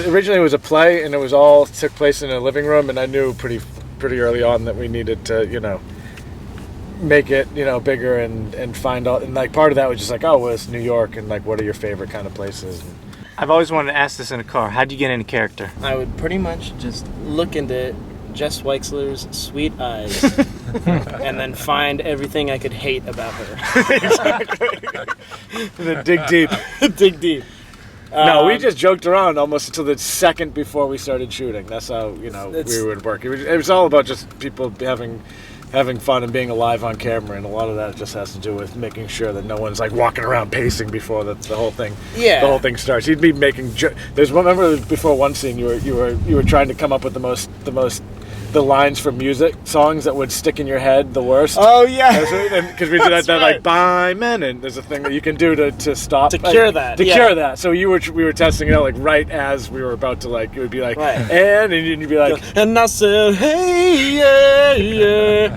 originally it was a play, and it was all took place in a living room, and I knew pretty early on that we needed to make it bigger and find out, and like part of that was just like, oh, well, it's New York, and like what are your favorite kind of places. I've always wanted to ask this in a car. How'd you get into character? I would pretty much just look into Jess Weixler's sweet eyes and then find everything I could hate about her. Exactly. Dig deep. Dig deep. No, we just joked around almost until the second before we started shooting. That's how we would work. It was all about just people having fun and being alive on camera, and a lot of that just has to do with making sure that no one's like walking around pacing before the whole thing. Yeah. The whole thing starts. He'd be making. Remember before one scene, you were trying to come up with the lines from music songs that would stick in your head the worst. Oh yeah, because we did that right. Like "Bye Men," and there's a thing that you can do to stop to cure that. Cure that. So we were testing it out like right as we were about to it would be like right. and you'd be like, and I said, hey yeah.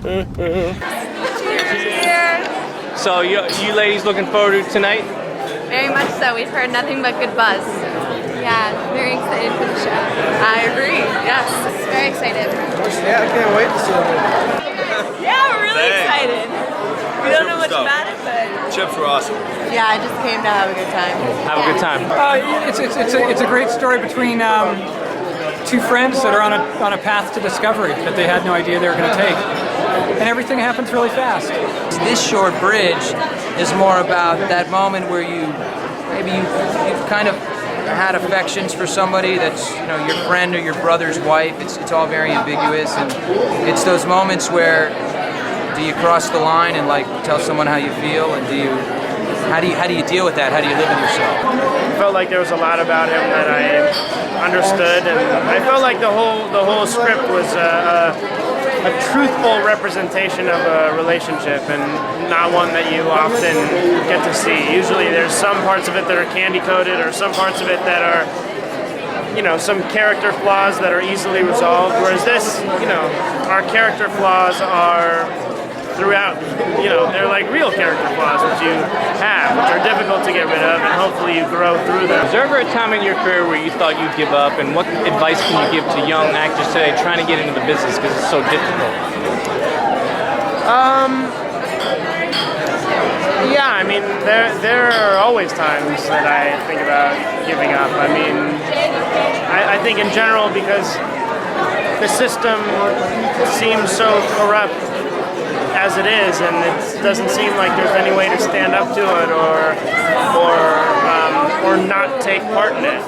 Cheers. So you ladies looking forward to tonight? Very much so. We've heard nothing but good buzz. Yeah, very excited for the show. I agree, yes. Very excited. Yeah, I can't wait to see it. Yeah, we're really excited. We don't know much about it, but... Chips were awesome. Yeah, I just came to have a good time. Have a good time. It's a great story between two friends that are on a path to discovery that they had no idea they were going to take. And everything happens really fast. This short bridge is more about that moment where you've kind of had affections for somebody that's your friend or your brother's wife. It's all very ambiguous, and it's those moments where do you cross the line and like tell someone how you feel, and how do you deal with that? How do you live with yourself? I felt like there was a lot about him that I understood, and I felt like the whole script was a truthful representation of a relationship, and not one that you often get to see. Usually there's some parts of it that are candy-coated, or some parts of it that are, some character flaws that are easily resolved, whereas this, our character flaws are throughout. They're like real character flaws which you have, which are difficult to get rid of, and hopefully you grow through them. Was there ever a time in your career where you thought you'd give up, and what advice can you give to young actors today trying to get into the business because it's so difficult? Yeah, I mean, there are always times that I think about giving up. I mean, I think in general, because the system seems so corrupt as it is, and it doesn't seem like there's any way to stand up to it or not take part in it.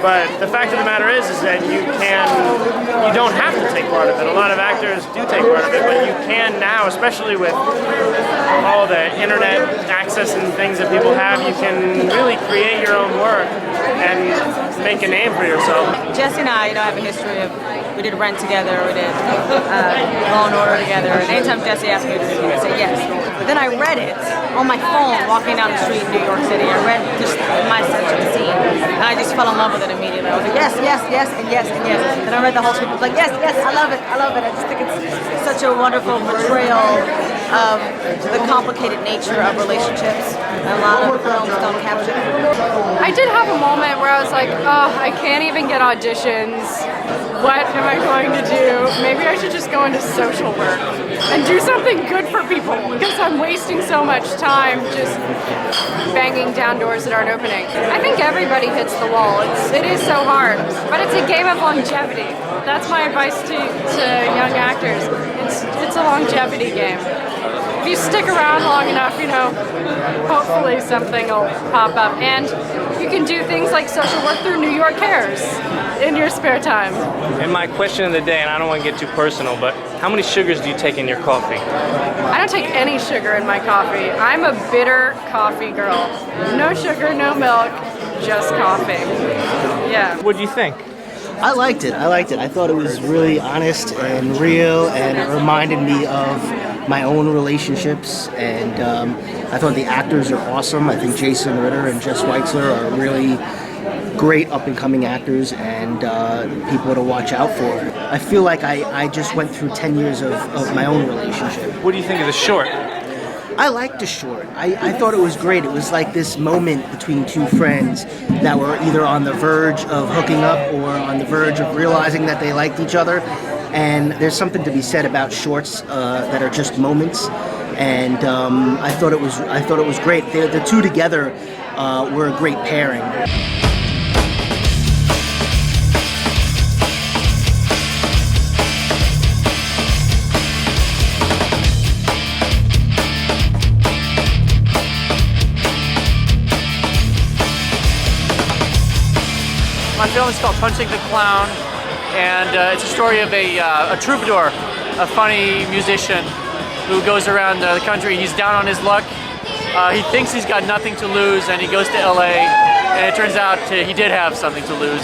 But the fact of the matter is that you don't have to take part of it. A lot of actors do take part of it, but you can now, especially with all the internet access and things that people have, you can really create your own work and make a name for yourself. Jesse and I, have a history of, we did Rent together, we did Law and Order together, and anytime Jesse asked me to do it, I say yes. But then I read it on my phone walking down the street in New York City. I read just my section of the scene, and I just fell in love with it immediately. I was like, yes, yes, yes, and yes, and yes. Then I read the whole script, I was like, yes, yes, I love it, I love it. I just think it's such a wonderful portrayal of the complicated nature of relationships, and a lot of films don't capture that. I did have a moment where I was like, oh, I can't even get auditions. What am I going to do? Maybe I should just go into social work and do something good for people, because I'm wasting so much time just banging down doors that aren't opening. I think everybody hits the wall. It is so hard, but it's a game of longevity. That's my advice to young actors. It's a longevity game. If you stick around long enough, hopefully something will pop up. And you can do things like social work through New York Cares in your spare time. And my question of the day, and I don't want to get too personal, but how many sugars do you take in your coffee? I don't take any sugar in my coffee. I'm a bitter coffee girl. No sugar, no milk, just coffee. Yeah. What do you think? I liked it. I thought it was really honest and real, and it reminded me of my own relationships, and I thought the actors are awesome. I think Jason Ritter and Jess Weixler are really great up-and-coming actors, and people to watch out for. I feel like I just went through 10 years of my own relationship. What do you think of the short? I liked the short. I thought it was great. It was like this moment between two friends that were either on the verge of hooking up or on the verge of realizing that they liked each other. And there's something to be said about shorts that are just moments. And I thought it was great. The two together were a great pairing. My film is called Punching the Clown, and it's a story of a troubadour, a funny musician who goes around the country. He's down on his luck. He thinks he's got nothing to lose, and he goes to LA, and it turns out he did have something to lose.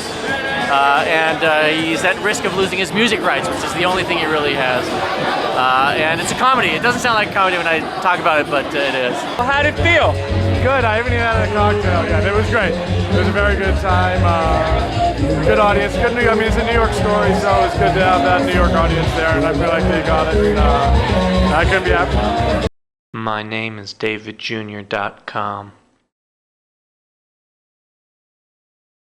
And he's at risk of losing his music rights, which is the only thing he really has. And it's a comedy. It doesn't sound like a comedy when I talk about it, but it is. Well, how did it feel? Good. I haven't even had a cocktail yet. It was great. It was a very good time. Good audience. Good New. I mean, it's a New York story, so it's good to have that New York audience there, and I feel like they got it. And I couldn't be happy. My name is DavidJr.com.